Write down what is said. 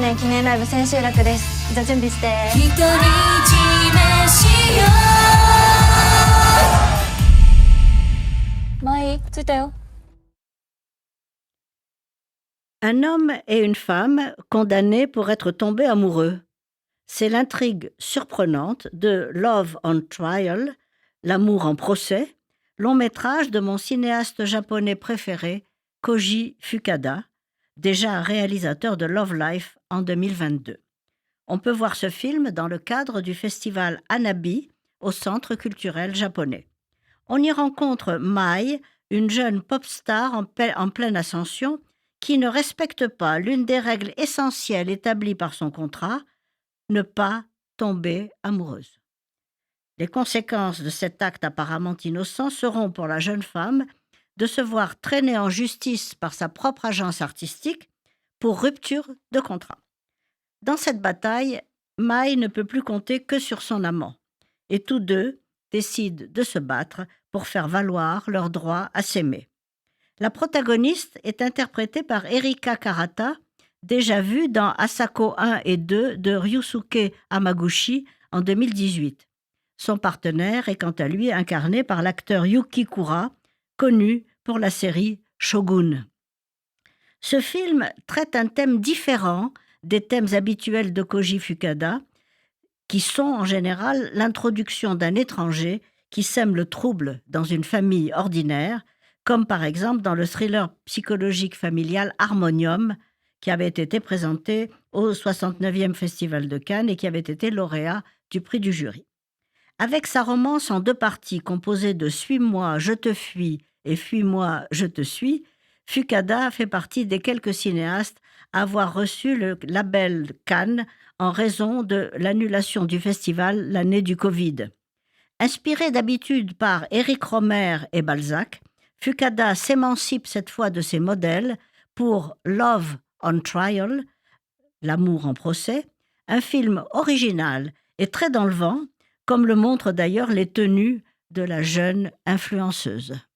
年記念ライブ千秋楽です。じゃあ準備して。一人占めしよう。舞、着いたよ。Un homme et une femme condamnés pour être tombés amoureux. C'est l'intrigue surprenante de Love on Trial, L'amour en procès, long métrage de mon cinéaste japonais préféré, Koji Fukada, déjà réalisateur de Love Life en 2022. On peut voir ce film dans le cadre du festival Hanabi au Centre culturel japonais. On y rencontre Mai, une jeune pop star en pleine ascension, qui ne respecte pas l'une des règles essentielles établies par son contrat, ne pas tomber amoureuse. Les conséquences de cet acte apparemment innocent seront pour la jeune femme de se voir traînée en justice par sa propre agence artistique pour rupture de contrat. Dans cette bataille, Mai ne peut plus compter que sur son amant, et tous deux décident de se battre pour faire valoir leur droit à s'aimer. La protagoniste est interprétée par Erika Karata, déjà vue dans Asako 1 et 2 de Ryusuke Hamaguchi en 2018. Son partenaire est quant à lui incarné par l'acteur Yuki Kura, connu pour la série Shogun. Ce film traite un thème différent des thèmes habituels de Koji Fukada, qui sont en général l'introduction d'un étranger qui sème le trouble dans une famille ordinaire, comme par exemple dans le thriller psychologique familial Harmonium, qui avait été présenté au 69e Festival de Cannes et qui avait été lauréat du prix du jury. Avec sa romance en deux parties composée de « Suis-moi, je te fuis » et « Fuis-moi, je te suis », Fukada fait partie des quelques cinéastes à avoir reçu le label Cannes en raison de l'annulation du festival l'année du Covid. Inspiré d'habitude par Éric Rohmer et Balzac, Fukada s'émancipe cette fois de ses modèles pour Love on Trial, L'amour en procès, un film original et très dans le vent, comme le montrent d'ailleurs les tenues de la jeune influenceuse.